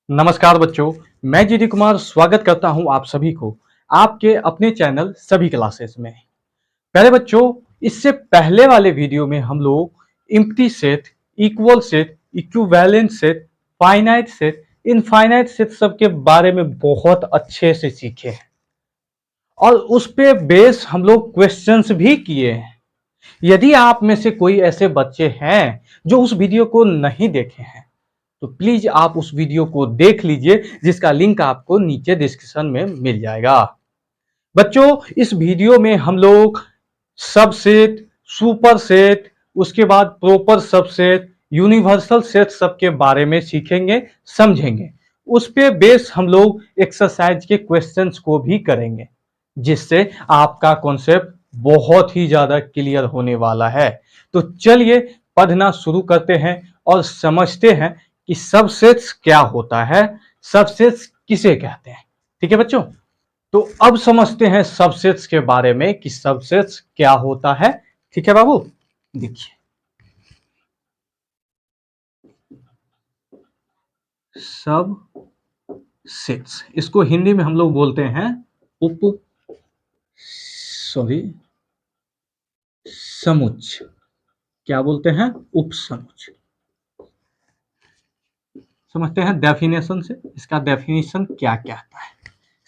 नमस्कार बच्चों, मैं जीडी कुमार स्वागत करता हूं आप सभी को आपके अपने चैनल सभी क्लासेस में। पहले बच्चों, इससे पहले वाले वीडियो में हम लोग empty set, equal set, equivalent set, finite set, infinite set सब के बारे में बहुत अच्छे से सीखे हैं और उस पे बेस हम लोग क्वेश्चंस भी किए हैं। यदि आप में से कोई ऐसे बच्चे हैं जो उस वीडियो को नहीं देखे हैं तो प्लीज आप उस वीडियो को देख लीजिए, जिसका लिंक आपको नीचे डिस्क्रिप्शन में मिल जाएगा। बच्चों, इस वीडियो में हम लोग सबसेट, सुपर सेट, उसके बाद प्रॉपर सबसेट, यूनिवर्सल सेट सब के बारे में सीखेंगे, समझेंगे। उस पे बेस हम लोग एक्सरसाइज के क्वेश्चंस को भी करेंगे, जिससे आपका कॉन्सेप्ट बहुत ही ज्यादा क्लियर होने वाला है। तो चलिए पढ़ना शुरू करते हैं और समझते हैं कि सबसेट्स क्या होता है, सबसेट्स किसे कहते हैं। ठीक है बच्चों, तो अब समझते हैं सबसेट्स के बारे में कि सबसेट्स क्या होता है। ठीक है बाबू, देखिए सबसेट्स, इसको हिंदी में हम लोग बोलते हैं समुच्च। क्या बोलते हैं? उपसमुच्च। समझते हैं डेफिनेशन से, इसका डेफिनेशन क्या कहता है।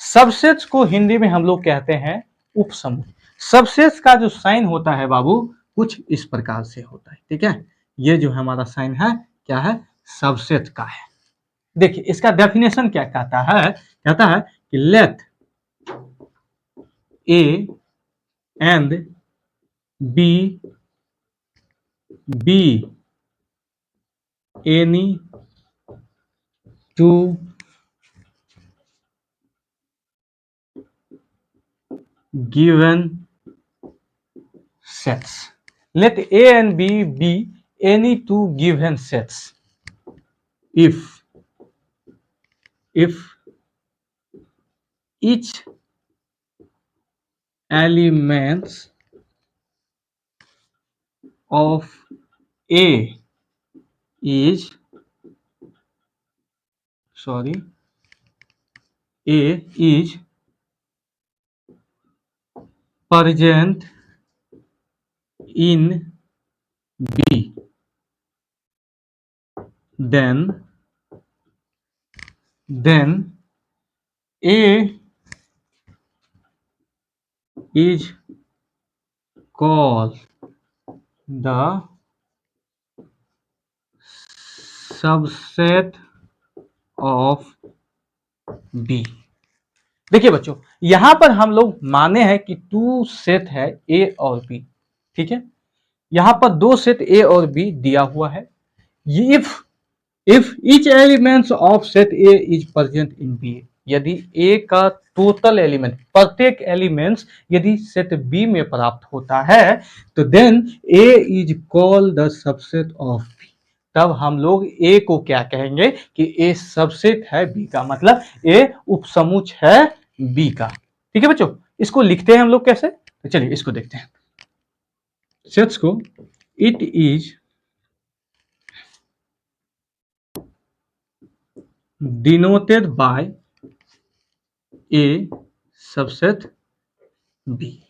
सबसेट्स को हिंदी में हम लोग कहते हैं उपसमुच्च। सबसेट्स का जो साइन होता है बाबू, कुछ इस प्रकार से होता है। ठीक है, ये जो हमारा साइन है क्या है? सबसेट का है। देखिए इसका डेफिनेशन क्या कहता है। कहता है कि let A and B any two given sets. Let A and B be any two given sets if each elements of A is present in B, then A is called the subset of B। देखिए बच्चों, यहां पर हम लोग माने हैं कि to set है ए और बी। ठीक है, यहां पर दो सेट ए और बी दिया हुआ है। If each elements of set A is present in B, यदि ए का टोटल एलिमेंट, प्रत्येक एलिमेंट्स यदि सेट बी में प्राप्त होता है तो then A is called the subset of B. तब हम लोग ए को क्या कहेंगे कि ए सबसेट है बी का, मतलब ए उपसमुच्च है बी का। ठीक है बच्चों, इसको लिखते हैं हम लोग कैसे, तो चलिए इसको देखते हैं। सेट्स को it is denoted by A subset B.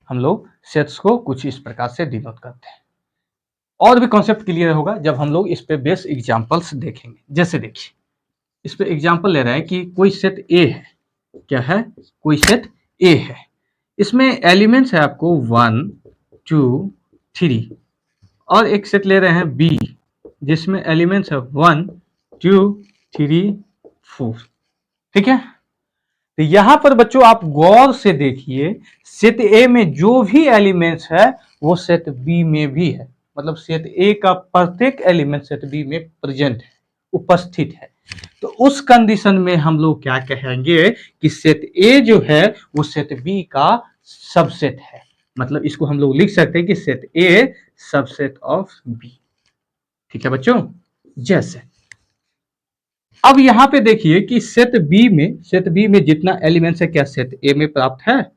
हम लोग सेट्स को कुछ इस प्रकार से डिनोट करते हैं। और भी कॉन्सेप्ट क्लियर होगा जब हम लोग इस पे बेस एग्जांपल्स देखेंगे। जैसे देखिए, इस पे एग्जांपल ले रहे हैं कि कोई सेट ए है। क्या है? कोई सेट ए है, इसमें एलिमेंट्स है आपको 1 2 3, और एक सेट ले रहे हैं बी जिसमें एलिमेंट्स है 1 2 3 4। ठीक है, तो यहां पर बच्चों आप गौर से देखिए, सेट ए में जो भी एलिमेंट्स है वो सेट बी में भी है। मतलब सेट ए का प्रत्येक एलिमेंट सेट बी में प्रेजेंट है, उपस्थित है। तो उस कंडीशन में हम लोग क्या कहेंगे कि सेट ए जो है वो सेट बी का सबसेट है। मतलब इसको हम लोग लिख सकते हैं कि set A subset of B. ठीक है बच्चों, जैसे अब यहां पे देखिए कि सेट बी में जितना एलिमेंट्स है क्या सेट ए में प्राप्त है?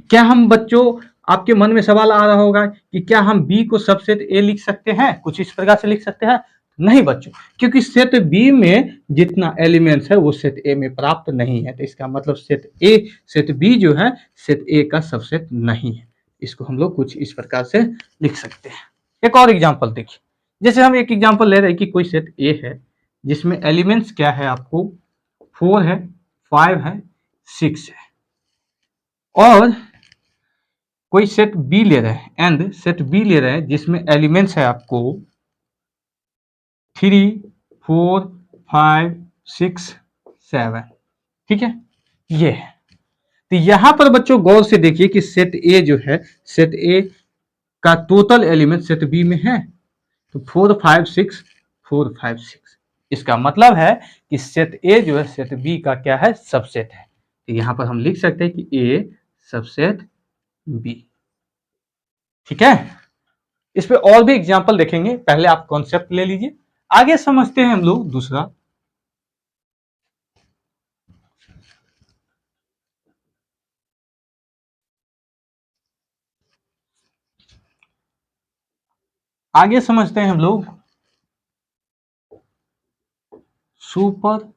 क्या हम बच्चों, आपके मन में सवाल आ रहा होगा कि क्या हम बी को सबसेट ए लिख सकते हैं, कुछ इस प्रकार से लिख सकते हैं? नहीं बच्चों, क्योंकि सेट बी में जितना एलिमेंट्स है वो सेट ए में प्राप्त नहीं है, तो इसका मतलब सेट बी जो है सेट ए का सबसेट नहीं है। इसको हम लोग कुछ इस प्रकार से लिख सकते हैं। एक और एग्जांपल देखिए, जैसे हम एक एग्जांपल ले रहे हैं कि कोई सेट ए है जिसमें एलिमेंट्स क्या है, आपको 4 है, 5 है, 6 है, और कोई सेट बी ले रहे हैं एंड सेट बी ले रहे हैं जिसमें एलिमेंट्स है आपको 3, 4, 5, 6, 7। ठीक है, ये है। तो यहां पर बच्चों गौर से देखिए कि सेट ए जो है, सेट ए का टोटल एलिमेंट सेट बी में है, तो 4, 5, 6, 4, 5, 6। इसका मतलब है कि सेट ए जो है सेट बी का क्या है, सबसेट है। तो यहां पर हम लिख सकते हैं कि ए सबसेट बी। ठीक है, इस पे और भी एग्जांपल देखेंगे, पहले आप कॉन्सेप्ट ले लीजिए, आगे समझते हैं हम लोग दूसरा। आगे समझते हैं हम लोग सुपर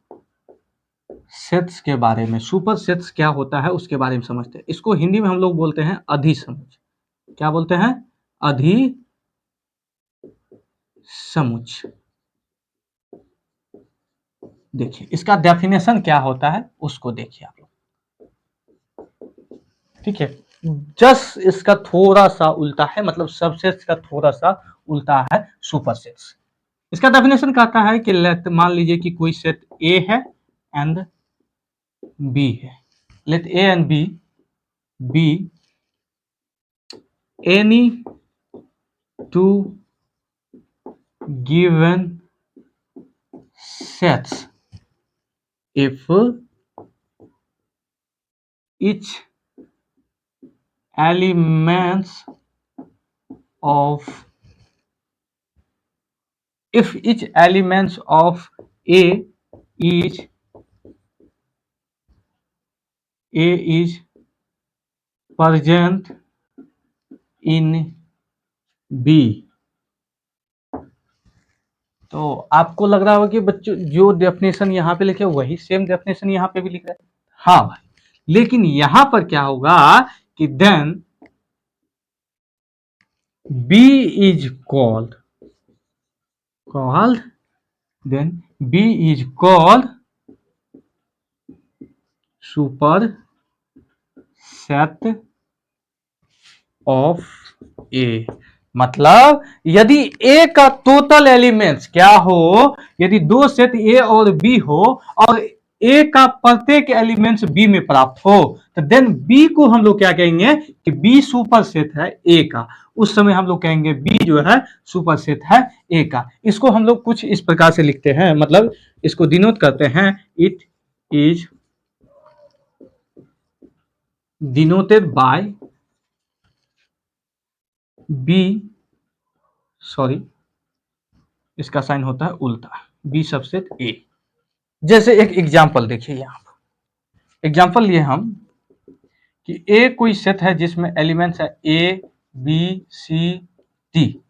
सेट्स के बारे में। सुपर सेट्स क्या होता है उसके बारे में समझते हैं। इसको हिंदी में हम लोग बोलते हैं अधिसमुच। क्या बोलते हैं? अधिसमुच। देखिए इसका डेफिनेशन क्या होता है उसको देखिए आप लोग। ठीक है, जस्ट इसका थोड़ा सा उल्टा है, मतलब सबसेट्स का थोड़ा सा उल्टा है सुपर सेट्स। इसका डेफिनेशन कहता है कि मान लीजिए कि कोई सेट ए है एंड बी है। Let A and B any two given sets if each elements of A is present in B। तो आपको लग रहा होगा कि बच्चों जो डेफिनेशन यहाँ पे लिखे वही सेम डेफिनेशन यहाँ पे भी लिख रहे हैं। हाँ भाई, लेकिन यहां पर क्या होगा कि then B is called then B is called super set of A। मतलब यदि A का टोटल एलिमेंट्स क्या हो, यदि दो सेट A और B हो और A का प्रत्येक एलिमेंट्स B में प्राप्त हो, तो देन B को हम लोग क्या कहेंगे कि B सुपर सेट है A का। उस समय हम लोग कहेंगे B जो है सुपर सेट है A का। इसको हम लोग कुछ इस प्रकार से लिखते हैं, मतलब इसको डिनोट करते हैं, it is denoted bye B, sorry इसका साइन होता है उल्टा, बी सबसेट ए। जैसे एक एग्जांपल देखिए, यहां पर एग्जांपल लिए हम कि ए कोई सेट है जिसमें एलिमेंट्स है ए बी सी डी,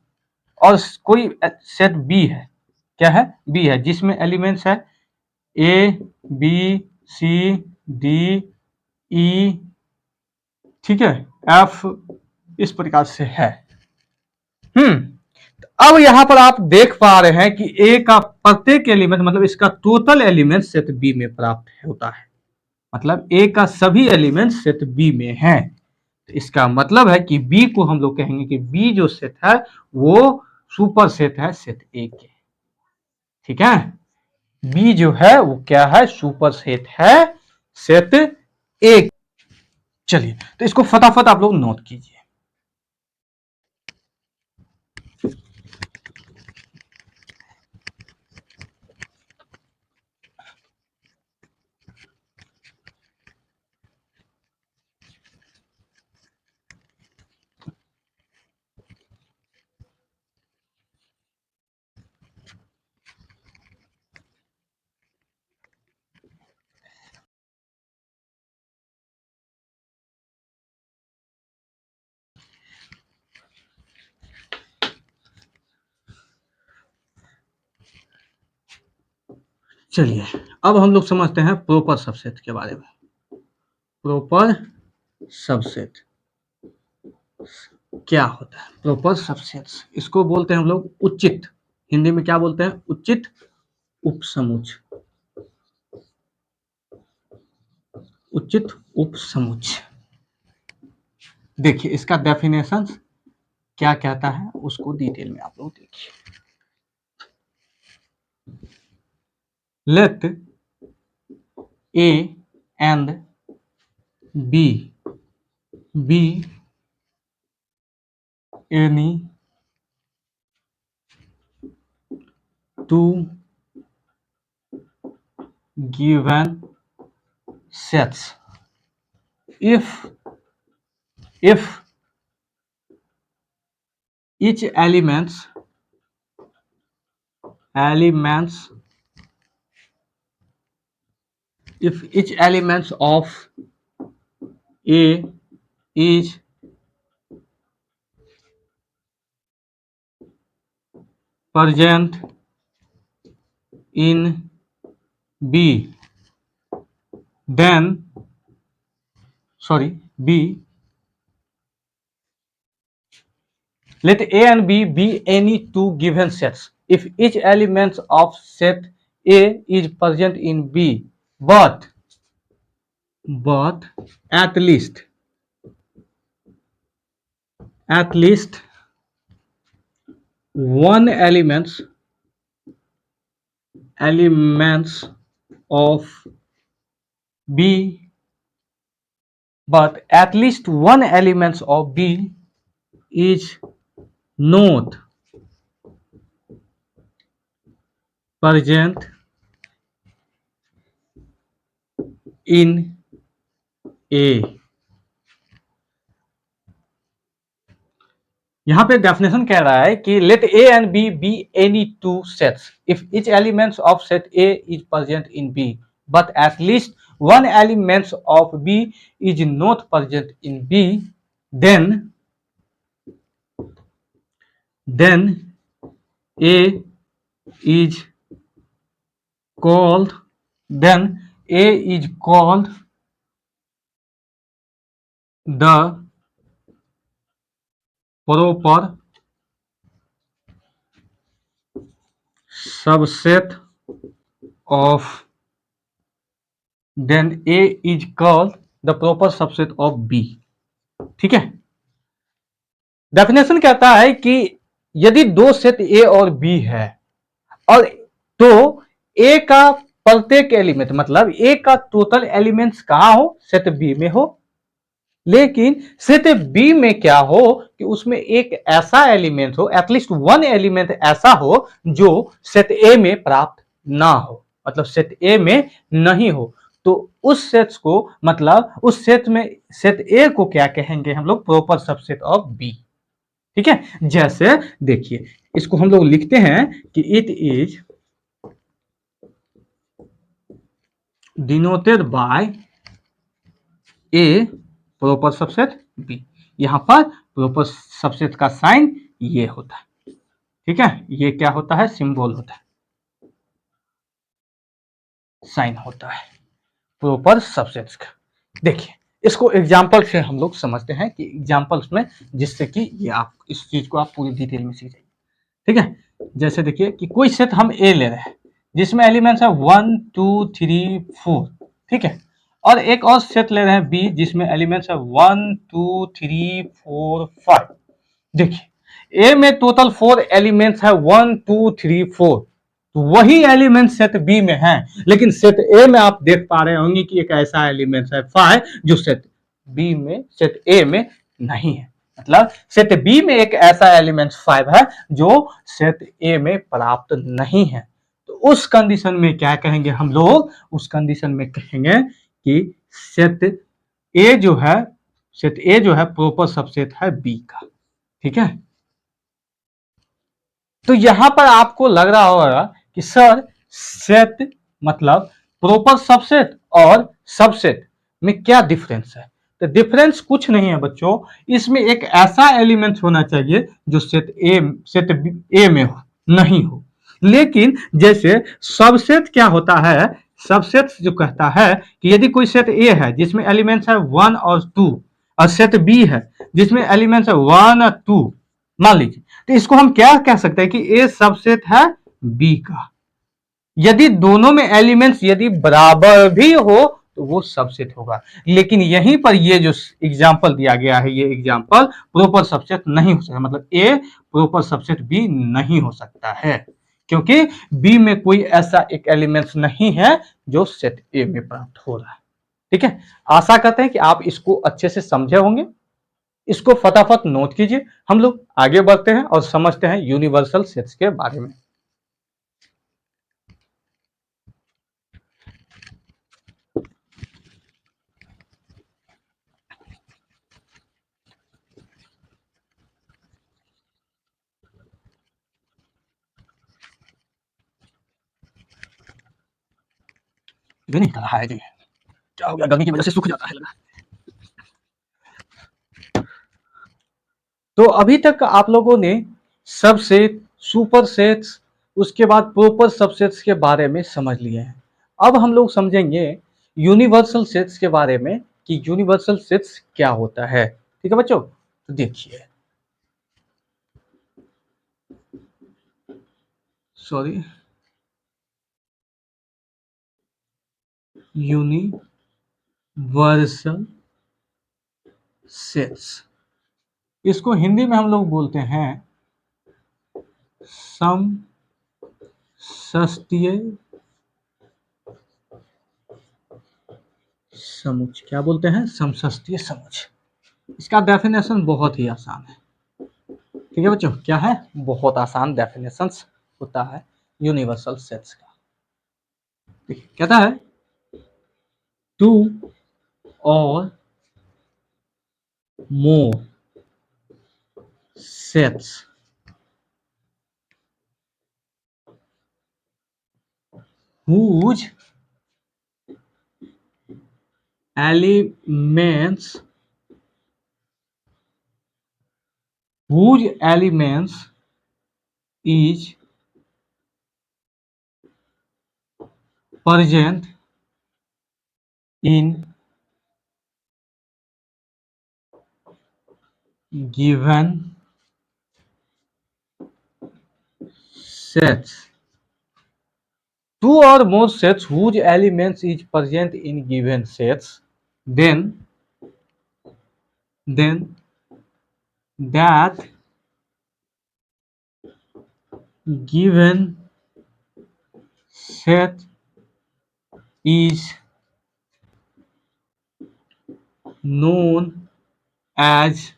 और कोई सेट बी है, क्या है, बी है, जिसमें एलिमेंट्स है A B C D E, ठीक है, एफ, इस प्रकार से है। अब यहां पर आप देख पा रहे हैं कि ए का प्रत्येक एलिमेंट, मतलब इसका टोटल एलिमेंट सेट बी में प्राप्त होता है, मतलब ए का सभी एलिमेंट सेट बी में हैं। तो इसका मतलब है कि बी को हम लोग कहेंगे कि बी जो सेट है वो सुपर सेट है सेट ए के। ठीक है, बी जो है वो क्या है, सुपर सेट है सेट ए। चलिए तो इसको फटाफट आप लोग नोट कीजिए। चलिए अब हम लोग समझते हैं प्रॉपर सबसेट के बारे में। प्रॉपर सबसेट क्या होता है? प्रॉपर सबसेट्स इसको बोलते हैं हम लोग उचित, हिंदी में क्या बोलते हैं? उचित उपसमुच। उचित उपसमुच। देखिए इसका डेफिनेशन क्या कहता है उसको डिटेल में आप लोग देखिए। Let A and B be any two given sets if each elements if each elements of A is present in B, then B, let A and B be any two given sets if each element of set A is present in B, but at least one elements of B, but at least one elements of B is not present in A। यहां पे definition कह रहा है कि let A and B any two sets if each elements of set A is present in B but at least one elements of B is not present in B, then A is called the proper subset of then A is called the proper subset of B। ठीक है, definition कहता है कि यदि दो set A और B है और तो A का प्रत्येक एलिमेंट मतलब A का टोटल एलिमेंट्स कहां हो? सेट B में हो, लेकिन सेट बी में क्या हो कि उसमें एक ऐसा एलिमेंट हो, एटलीस्ट वन एलिमेंट ऐसा हो जो सेट ए में प्राप्त ना हो, मतलब सेट ए में नहीं हो, तो उस सेट्स को मतलब उस सेट में सेट ए को क्या कहेंगे हम लोग? Proper subset of B. ठीक है, जैसे देखिए इसको हम लोग लिखते हैं कि it is denoted by A proper subset B. यहां पर प्रॉपर सबसेट का साइन ये होता है। ठीक है, ये क्या होता है? सिंबल होता है, साइन होता है प्रॉपर सबसेट्स का। देखिए इसको एग्जांपल से हम लोग समझते हैं कि एग्जांपल्स में, जिससे कि ये आप इस चीज को आप पूरी डिटेल में सीख जाइए। ठीक है, जैसे देखिए कि कोई सेट हम ए ले रहे हैं जिसमें एलिमेंट्स है 1 2 3 4। ठीक है, और एक और सेट ले रहे हैं बी जिसमें एलिमेंट्स है 1 2 3 4 5। देखिए ए में टोटल 4 एलिमेंट्स है 1 2 3 4, तो वही एलिमेंट सेट बी में है, लेकिन सेट ए में आप देख पा रहे होंगे कि एक ऐसा एलिमेंट है 5 जो सेट बी में सेट ए में नहीं है, मतलब सेट बी में एक ऐसा एलिमेंट 5 है जो सेट ए में प्राप्त नहीं है। तो उस कंडीशन में क्या कहेंगे हम लोग? उस कंडीशन में कहेंगे कि सेट ए जो है प्रॉपर सबसेट है बी का। ठीक है, तो यहां पर आपको लग रहा होगा कि सर सेट मतलब प्रॉपर सबसेट और सबसेट में क्या डिफरेंस है? तो डिफरेंस कुछ नहीं है बच्चों, इसमें एक ऐसा एलिमेंट होना चाहिए जो सेट ए में हो, नहीं हो, लेकिन जैसे सबसेट क्या होता है, सबसेट जो कहता है कि यदि कोई सेट ए है जिसमें एलिमेंट्स है 1 और 2 और सेट बी है जिसमें एलिमेंट्स है 1 और 2, मान लीजिए, तो इसको हम क्या कह सकते हैं कि ए सबसेट है बी का। यदि दोनों में एलिमेंट्स यदि बराबर भी हो तो वो सबसेट होगा। लेकिन यहीं पर ये जो एग्जांपल दिया गया है, ये एग्जांपल प्रॉपर सबसेट नहीं हो सकता, मतलब ए प्रॉपर सबसेट बी नहीं हो सकता है, क्योंकि बी में कोई ऐसा एक एलिमेंट्स नहीं है जो सेट ए में प्राप्त हो रहा है। ठीक है, आशा करते हैं कि आप इसको अच्छे से समझे होंगे। इसको फटाफट नोट कीजिए। हम लोग आगे बढ़ते हैं और समझते हैं यूनिवर्सल सेट्स के बारे में। ये नहीं रहा है जी, क्या हो गया, गर्मी की वजह से सूख जाता है लगा। तो अभी तक आप लोगों ने सबसेट, सुपर सेट्स, उसके बाद प्रॉपर सबसेट्स के बारे में समझ लिए हैं। अब हम लोग समझेंगे यूनिवर्सल सेट्स के बारे में कि यूनिवर्सल सेट्स क्या होता है। ठीक है बच्चों, तो देखिए, सॉरी, यूनिवर्सल सेट्स, इसको हिंदी में हम लोग बोलते हैं समष्टीय समुच्चय। क्या बोलते हैं? समष्टीय समुच्चय। इसका डेफिनेशन बहुत ही आसान है। ठीक है बच्चों, क्या है? बहुत आसान डेफिनेशन होता है यूनिवर्सल सेट्स का। देखिए, कहता है टू और मोर sets whose elements is present in given sets. Two or more sets whose elements is present in given sets, then that given set is known as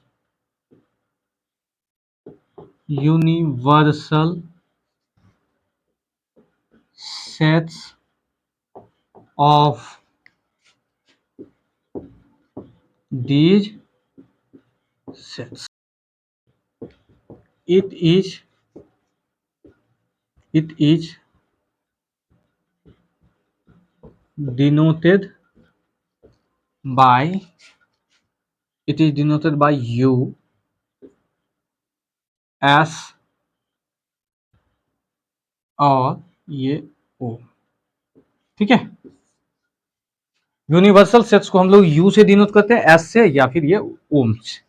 universal sets of these sets. It is denoted by U S और ये O। ठीक है, universal sets को हम लोग you से denote करते हैं, एस से, या फिर ये ओम से।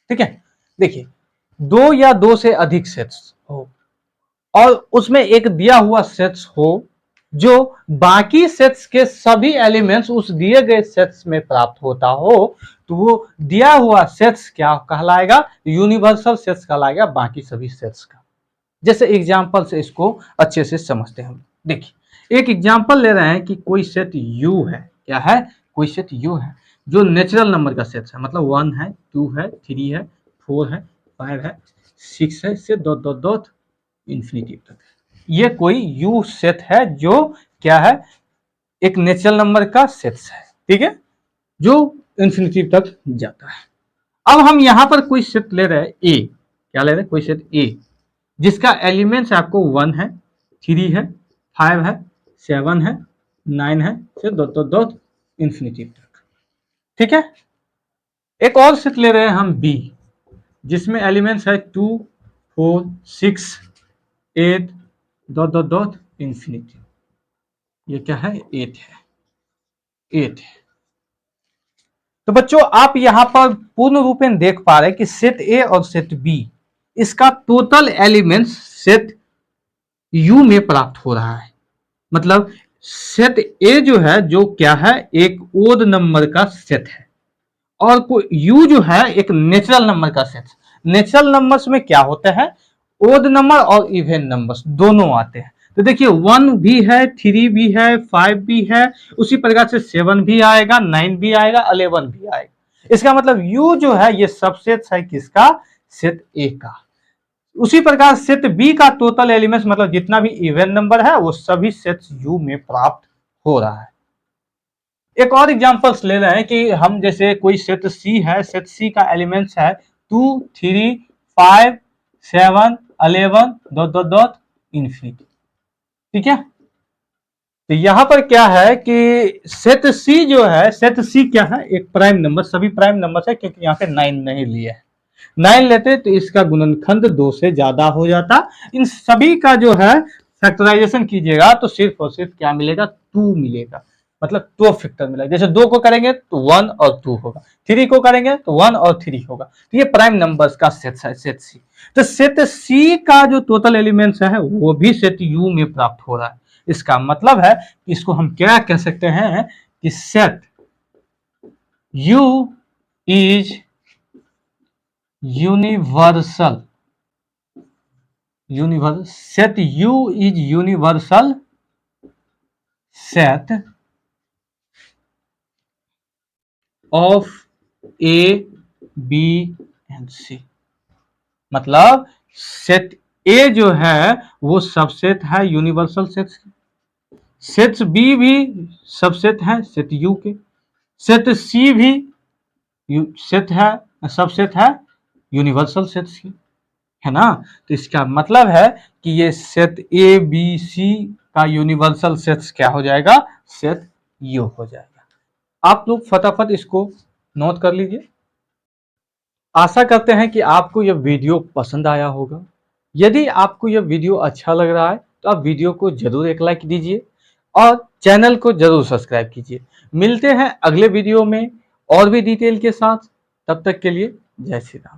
ठीक है, देखिए, दो या दो से अधिक सेट्स हो और उसमें एक दिया हुआ सेट्स हो जो बाकी सेट्स के सभी एलिमेंट्स उस दिए गए सेट्स में प्राप्त होता हो, तो वो दिया हुआ सेट्स क्या कहलाएगा? यूनिवर्सल सेट्स कहलाएगा बाकी सभी सेट्स का। जैसे एग्जांपल से इसको अच्छे से समझते हैं हम। देखिए, एक एग्जांपल ले रहे हैं कि कोई सेट यू है। क्या है? कोई सेट यू है जो नेचुरल नंबर का सेट है, मतलब 1 है, 2 है, 3 है, 4 है, 5 है, 6 है, से डॉट डॉट डॉट इंफिनिटी तक। ये कोई यू सेट है जो क्या है? एक नेचुरल नंबर का सेट है। ठीक है, जो इंफिनिटी तक जाता है। अब हम यहां पर कोई सेट ले रहे हैं ए। क्या ले रहे हैं? कोई सेट ए जिसका एलिमेंट्स आपको 1 है, 3 है, 5 है, 7 है, 9 है, फिर डॉट डॉट डॉट इंफिनिटी तक। ठीक है, एक और सेट ले रहे हैं हम बी जिसमें एलिमेंट्स है 2, 4, 6, 8, डॉट डॉट डॉट इंफिनिटी। ये क्या है? 8 है, 8 है। तो बच्चों आप यहां पर पूर्ण रूपेण देख पा रहे हैं कि सेट ए और सेट बी, इसका टोटल एलिमेंट्स सेट यू में प्राप्त हो रहा है। मतलब सेट ए जो है, जो क्या है, एक ओड नंबर का सेट है, और यू जो है एक नेचुरल नंबर का सेट। नेचुरल नंबर्स में क्या होते हैं? ओड नंबर और इवन नंबर्स दोनों आते हैं। तो देखिए 1 भी है, 3 भी है, 5 भी है, उसी प्रकार से 7 भी आएगा, 9 भी आएगा, 11 भी आएगा। इसका मतलब यू जो है ये सबसेट है किसका? सेट ए का। उसी प्रकार सेट बी का टोटल एलिमेंट्स मतलब जितना भी इवन नंबर है वो सभी सेट्स यू में प्राप्त हो रहा है। एक और एग्जांपल्स ले रहे हैं कि हम जैसे कोई सेट सी है, सेट सी का एलिमेंट्स है 2, 3, 5, 7, 11 डॉट डॉट डॉट इन्फिनिटी। ठीक है, तो यहां पर क्या है कि सेट सी जो है, सेट सी क्या है? एक प्राइम नंबर, सभी प्राइम नंबर है, क्योंकि यहाँ पे 9 नहीं लिया है। 9 लेते तो इसका गुणनखंड 2 से ज्यादा हो जाता। इन सभी का जो है फैक्टराइजेशन कीजिएगा तो सिर्फ और सिर्फ क्या मिलेगा? 2 मिलेगा। मतलब 2 फैक्टर मिलेगा। जैसे 2 को करेंगे तो 1 और 2 होगा, 3 को करेंगे तो 1 और 3 होगा। तो ये प्राइम नंबर्स का सेट है, सेट सी। तो सेट सी का जो टोटल एलिमेंट्स है वो भी सेट यू में प्राप्त हो रहा है। इसका मतलब है कि इसको हम क्या कह सकते हैं कि set U is universal, set U is universal set of A B and C. मतलब सेट ए जो है वो सबसेट है यूनिवर्सल सेट्स के, सेट बी भी सबसेट है सेट यू के, सेट सी भी सेट है, सबसेट है यूनिवर्सल सेट्स की, है ना। तो इसका मतलब है कि ये सेट ए बी सी का यूनिवर्सल सेट्स क्या हो जाएगा? सेट यू हो जाएगा। आप लोग फटाफट इसको नोट कर लीजिए। आशा करते हैं कि आपको यह वीडियो पसंद आया होगा। यदि आपको यह वीडियो अच्छा लग रहा है तो आप वीडियो को जरूर एक लाइक दीजिए और चैनल को जरूर सब्सक्राइब कीजिए। मिलते हैं अगले वीडियो में और भी डिटेल के साथ। तब तक के लिए जय श्री राम।